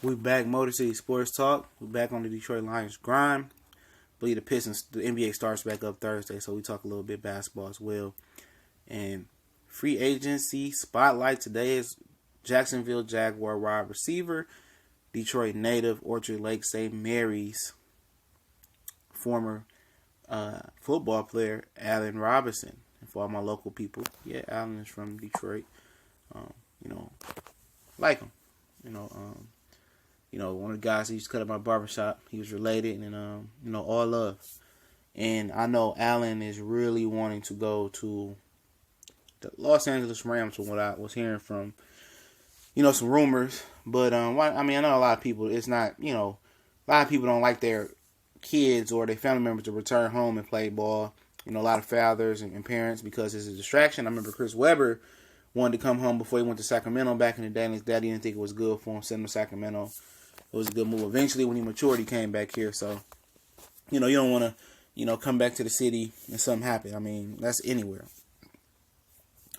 We back, Motor City Sports Talk. We back on the Detroit Lions grind. I believe the Pistons, the NBA starts back up Thursday, so we talk a little bit basketball as well. And free agency spotlight today is Jacksonville Jaguar wide receiver, Detroit native, Orchard Lake St. Mary's former football player, Allen Robinson. And for all my local people, yeah, Allen is from Detroit. You know, like him. One of the guys that used to cut at my barbershop, he was related, and all love. And I know Allen is really wanting to go to the Los Angeles Rams, from what I was hearing from, some rumors. But I know a lot of people. It's not, a lot of people don't like their kids or their family members to return home and play ball. A lot of fathers and parents, because it's a distraction. I remember Chris Webber wanted to come home before he went to Sacramento back in the day, and his daddy didn't think it was good for him, send him to Sacramento. It was a good move. Eventually, when he matured, he came back here. So, you don't want to, come back to the city and something happen. I mean, that's anywhere.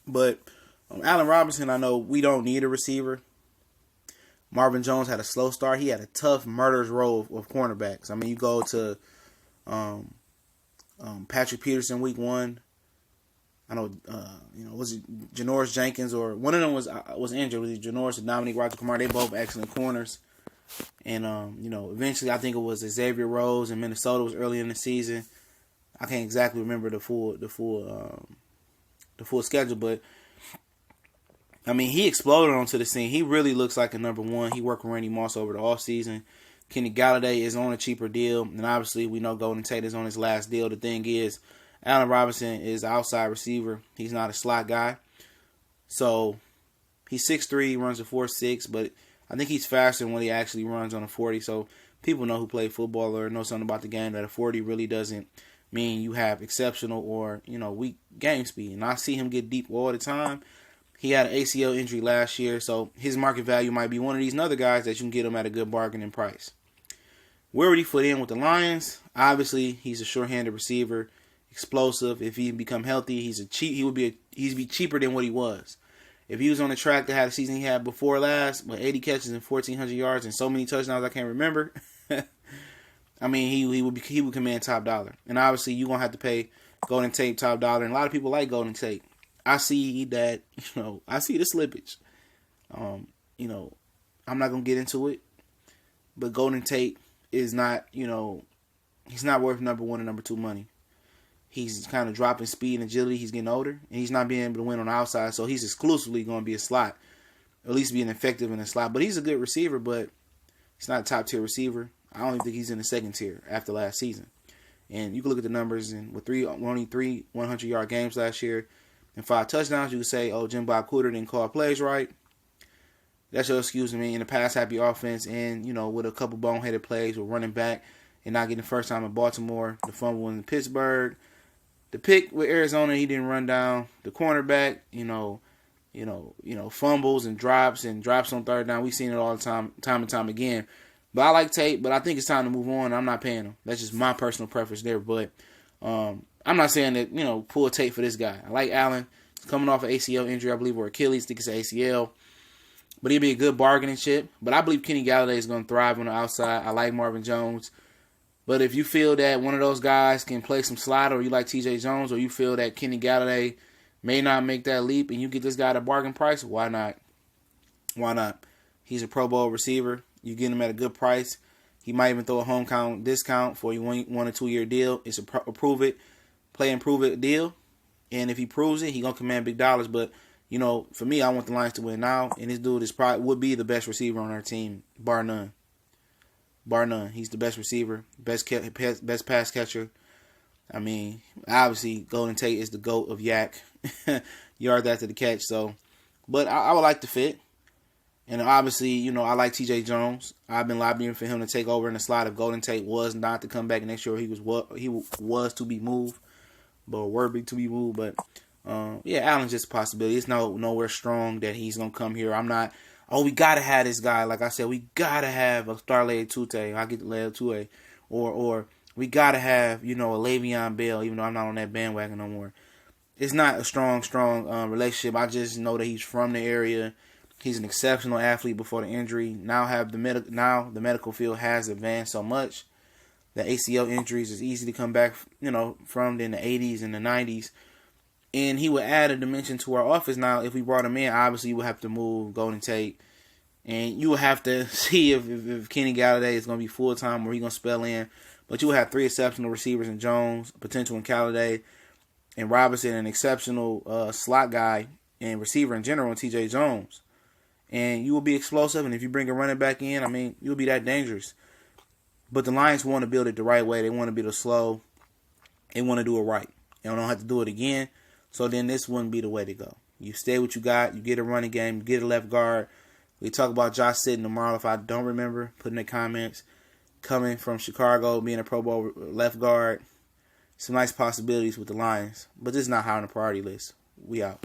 But Allen Robinson, I know we don't need a receiver. Marvin Jones had a slow start. He had a tough murderer's row of cornerbacks. I mean, you go to Patrick Peterson week 1. I know, was it Janoris Jenkins, or one of them was injured? Was it Janoris and Dominique Rodgers-Cromartie? They both excellent corners. And, eventually I think it was Xavier Rhodes in Minnesota. Was early in the season. I can't exactly remember the full schedule, but I mean, he exploded onto the scene. He really looks like a number one. He worked with Randy Moss over the offseason. Kenny Galladay is on a cheaper deal, and obviously we know Golden Tate is on his last deal. The thing is, Allen Robinson is an outside receiver. He's not a slot guy. So he's 6'3", runs a 4.6, but I think he's faster when he actually runs on a 40. So people know who play football or know something about the game that a 40 really doesn't mean you have exceptional or, weak game speed. And I see him get deep all the time. He had an ACL injury last year, so his market value might be one of these other guys that you can get him at a good bargaining price. Where would he fit in with the Lions? Obviously, he's a short-handed receiver, explosive. If he become healthy, he'd be cheaper than what he was. If he was on the track that had the season he had before last, with 80 catches and 1,400 yards and so many touchdowns I can't remember, I mean, he would command top dollar. And obviously, you're going to have to pay Golden Tate top dollar. And a lot of people like Golden Tate. I see that, I see the slippage. I'm not going to get into it. But Golden Tate is not, he's not worth number 1 and number 2 money. He's kind of dropping speed and agility. He's getting older, and he's not being able to win on the outside. So he's exclusively going to be a slot, or at least being effective in a slot. But he's a good receiver, but he's not a top tier receiver. I don't even think he's in the second tier after last season. And you can look at the numbers, and with only three 100-yard games last year and 5 touchdowns, you could say, oh, Jim Bob Cooter didn't call plays right. That's your excuse to me. In a pass-happy offense, and with a couple boneheaded plays with running back and not getting the first time in Baltimore, the fumble in Pittsburgh. The pick with Arizona, he didn't run down the cornerback. Fumbles and drops on third down. We've seen it all the time and time again. But I like Tate, but I think it's time to move on. I'm not paying him. That's just my personal preference there. But I'm not saying that pull Tate for this guy. I like Allen. He's coming off an ACL injury, I believe, or Achilles. I think it's an ACL. But he'll be a good bargaining chip. But I believe Kenny Galladay is going to thrive on the outside. I like Marvin Jones. But if you feel that one of those guys can play some slot, or you like TJ Jones, or you feel that Kenny Galladay may not make that leap, and you get this guy at a bargain price, why not? Why not? He's a Pro Bowl receiver. You get him at a good price. He might even throw a home count discount for a 1 or 2 year deal. It's a prove it, play and prove it deal. And if he proves it, he's going to command big dollars. But, for me, I want the Lions to win now. And this dude would be the best receiver on our team, bar none. Bar none. He's the best receiver, best pass catcher. I mean, obviously, Golden Tate is the GOAT of Yak. Yards after the catch. So, but I would like to fit. And obviously, I like TJ Jones. I've been lobbying for him to take over in the slot if Golden Tate was not to come back next year. He was to be moved, but worthy to be moved. But Allen's just a possibility. It's nowhere strong that he's gonna come here. I'm not. Oh, we gotta have this guy. Like I said, we gotta have a Starley Tute. I get the Leo Tue, or we gotta have a Le'Veon Bell. Even though I'm not on that bandwagon no more. It's not a strong relationship. I just know that he's from the area. He's an exceptional athlete before the injury. Now the medical field has advanced so much that ACL injuries is easy to come back, from in the 80s and the 90s. And he would add a dimension to our offense. Now, if we brought him in, obviously you would have to move Golden Tate. And you would have to see if Kenny Galladay is going to be full-time or he's going to spell in. But you would have 3 exceptional receivers in Jones, potential in Galladay, and Robinson, an exceptional slot guy and receiver in general, in TJ Jones. And you will be explosive. And if you bring a running back in, you'll be that dangerous. But the Lions want to build it the right way. They want to build it slow. They want to do it right. They don't have to do it again. So then this wouldn't be the way to go. You stay what you got. You get a running game. You get a left guard. We talk about Josh Sitton tomorrow. If I don't remember, put in the comments. Coming from Chicago, being a Pro Bowl left guard. Some nice possibilities with the Lions. But this is not high on the priority list. We out.